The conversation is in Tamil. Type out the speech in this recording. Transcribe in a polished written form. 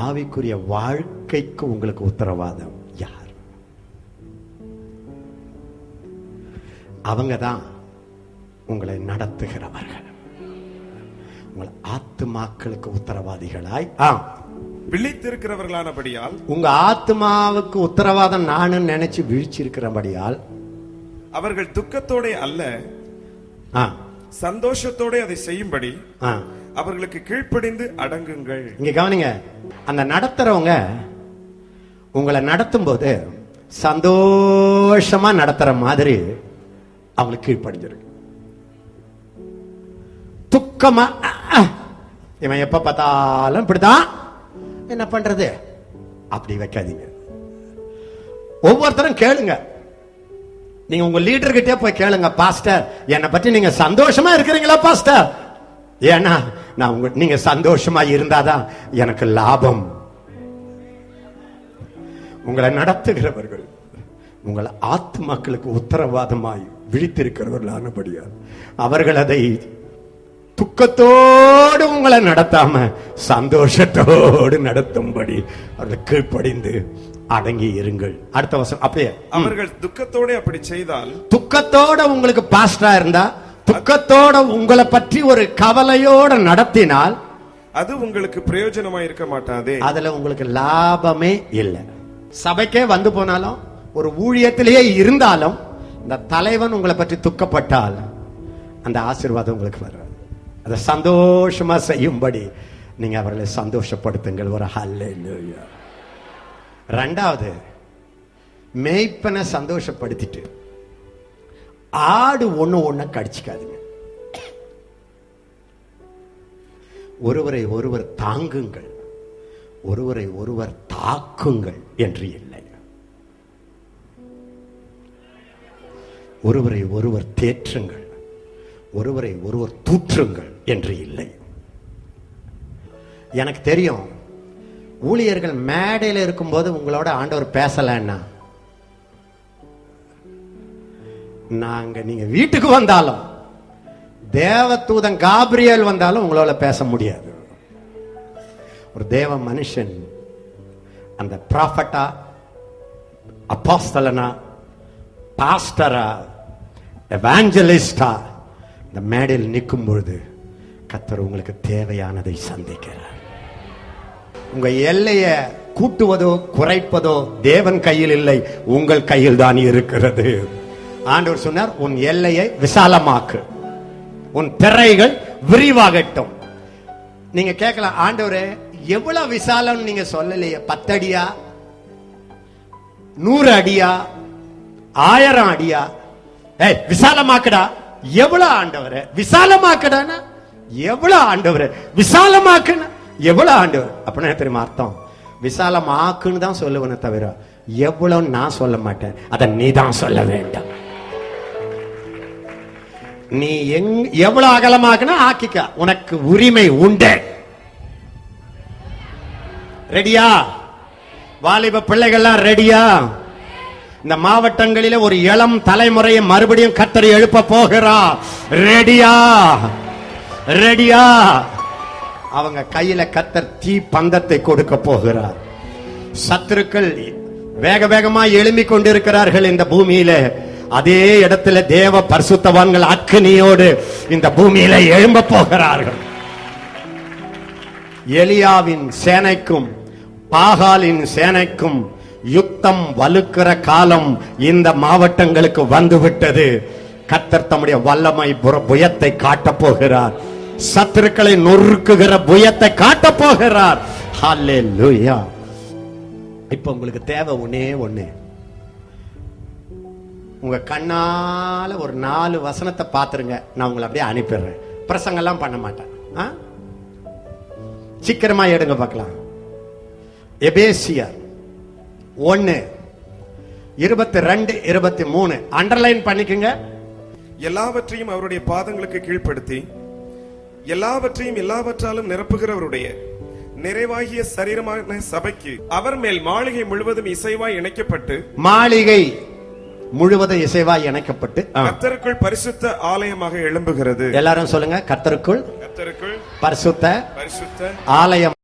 ஆவிக்குரிய வாழ்க்கைக்கு உங்களுக்கு உத்தரவாதம் யார்? அவங்கதான் உங்களை நடத்துகிறவர்கள். உங்கள் ஆத்துமாக்களுக்கு உத்தரவாதிகளாய் விழித்திருக்கிறவர்களானபடியால், உங்க ஆத்மாவுக்கு உத்தரவாதம் நானு நினைச்சு விழிச்சிருக்கிறபடியால், அவர்கள் துக்கத்தோட அல்ல சந்தோஷத்தோட அதை செய்யும்படி அவர்களுக்கு கீழ்ப்படிந்து அடங்குங்கள். இங்க கவனிங்க, அந்த நடத்துறவங்க உங்களை நடத்தும் போது சந்தோஷமா நடத்துற மாதிரி அவங்களுக்கு கீழ்ப்படிஞ்சிருக்கு. துக்கமா இவன் எப்ப பார்த்தாலும் இப்படிதான், என்ன பண்றது அப்படி வைக்காதீங்க. ஒவ்வொருத்தரும் கேளுங்க. நீங்க உங்க லீடர் கிட்டே போய் கேளுங்க, பாஸ்டர் என்னை பற்றி நீங்க சந்தோஷமா இருக்கிறீங்களா பாஸ்டர்? ஏன்னா நான் நீங்க சந்தோஷமா இருந்தாதான் எனக்கு லாபம். உங்களை நடத்துகிறவர்கள் உங்களை ஆத்துமாக்களுக்கு உத்தரவாதமாய் விழித்திருக்கிறவர்களானபடியால் அவர்கள் அதை துக்கத்தோடு உங்களை நடத்தாம சந்தோஷத்தோடு நடத்தும்படி அவர்கள் கீழ்ப்படிந்து அடங்கி இருங்கள். அடுத்த வசனம் அப்படியே, அவர்கள் துக்கத்தோட அப்படி செய்தால், துக்கத்தோட உங்களுக்கு பாஸ்டரா இருந்தா, துக்கத்தோட உங்களை பற்றி ஒரு கவலையோட நடத்தினால் அது உங்களுக்கு பிரயோஜனமா இருக்க மாட்டாதே. அதுல உங்களுக்கு லாபமே இல்லை. சபைக்கே வந்து போனாலும், ஒரு ஊழியத்திலேயே இருந்தாலும், இந்த தலைவன் உங்களை பற்றி துக்கப்பட்டால் அந்த ஆசீர்வாதம் உங்களுக்கு வராது. அதை சந்தோஷமா செய்யும்படி நீங்க அவர்களை சந்தோஷப்படுத்துங்கள். ஒரு ஹல்லேலூயா. ரெண்டாவது, மேய்ப்பனை சந்தோஷப்படுத்திட்டு ஆடு ஒண்ணு கடிச்சுக்காதீங்க. ஒருவரை ஒருவர் தாங்குங்கள், ஒருவரை ஒருவர் தாக்குங்கள் என்று இல்லை. ஒருவரை ஒருவர் தேற்றுங்கள், ஒருவரை ஒருவர் தூற்றுங்கள் என்று இல்லை. எனக்கு தெரியும், ஊழியர்கள் மேடையில் இருக்கும்போது உங்களோட ஆண்டவர் பேசலன்னா, நீங்க வீட்டுக்கு வந்தாலும், தேவதூதன் காபிரியல் வந்தாலும் உங்களால பேச முடியாது. ஒரு தேவ மனுஷன் அந்த ப்ராஃபட்டா, அப்போஸ்தலனா, பாஸ்டரா, எவாஞ்சலிஸ்டா இந்த மேடையில் நிற்கும் பொழுது கர்த்தர் உங்களுக்கு தேவையானதை சந்திக்கிறார். உங்க எல்லைய கூட்டுவதோ குறைப்பதோ தேவன் கையில் இல்லை, உங்கள் கையில் தான் இருக்கிறது. ஆண்டவர் சொன்னார், உன் எல்லையை விசாலமாக்கு, உன் திரைகள் விரிவாகட்டும். நீங்க கேட்கலாம், ஆண்டவரே எவ்வளவு விசாலம் நீங்க சொல்லலையே, 10 அடியா, 100 அடியா, 1000 அடியா? விசாலமாக்குடா. எவ்வளவு ஆண்டவரே விசாலமாக்குடானா? எவ்வளவு ஆண்டவரே விசாலமாக்குனா? எவ்வளவு ஆண்டவர்? அப்படின்னா தெரியுமா அர்த்தம்? விசாலமாக்குன்னு தான் சொல்லுவேனே தவிர எவ்வளவு நான் சொல்ல மாட்டேன், அதை நீ தான் சொல்ல வேண்டும். நீ எவ்வளவு அகலமாக்குனா ஆக்கிக்க, உனக்கு உரிமை உண்டு. ரெடியா? வாலிப பிள்ளைகள்லாம் ரெடியா? இந்த மாவட்டங்களிலே ஒரு இளம் தலைமுறையை மறுபடியும் கர்த்தர் எழுப்ப போகிறார். ரெடியா? ரெடியா? அவங்க கையில கர்த்தர் தீ பந்தத்தை கொடுக்க போகிறார். சத்துருக்கள் வேக வேகமா எழும்பிக் கொண்டிருக்கிறார்கள் இந்த பூமியில. அதே இடத்துல தேவ பரிசுத்தவான்கள் அக்கினியோடு இந்த பூமியில எழும்ப போகிறார்கள். எலியாவின் சேனைக்கும் பாகாலின் சேனைக்கும் யுத்தம் வலுக்கிற காலம் இந்த மாவட்டங்களுக்கு வந்துவிட்டது. கர்த்தர் தம்முடைய வல்லமை புயத்தை காட்டப் போகிறார். சத்துருக்களை நொறுக்குகிற புயத்தை காட்டப் போகிறார். ஹல்லேலூயா. இப்ப உங்களுக்கு தேவை ஒண்ணே ஒண்ணு. உங்க கண்ணால ஒரு 4 வசனத்தை பாத்துருங்க, நான் உங்களை அப்படியே அனுப்பிடுறேன். பிரசங்கெல்லாம் பண்ண மாட்டேன். சீக்கிரமா எடுங்க பார்க்கலாம். எபேசியர் 1:22-23 அண்டர்லைன் பண்ணிக்கங்க. எல்லாவற்றையும் அவருடைய பாதங்களுக்கு கீழ்ப்படுத்தி எல்லாவற்றையும் எல்லாவற்றாலும் நிரப்புகிறவருடைய நிறைவாகிய சரீரமான சபைக்கு அவர் மேல் மாளிகை முழுவதும் இசைவாய் இணைக்கப்பட்டு, மாளிகை முழுவதும் இசைவாய் இணைக்கப்பட்டு கர்த்தருக்குள் பரிசுத்த ஆலயமாக எழும்புகிறது. எல்லாரும் சொல்லுங்க, கர்த்தருக்குள் கர்த்தருக்குள் பரிசுத்த பரிசுத்த ஆலயம்.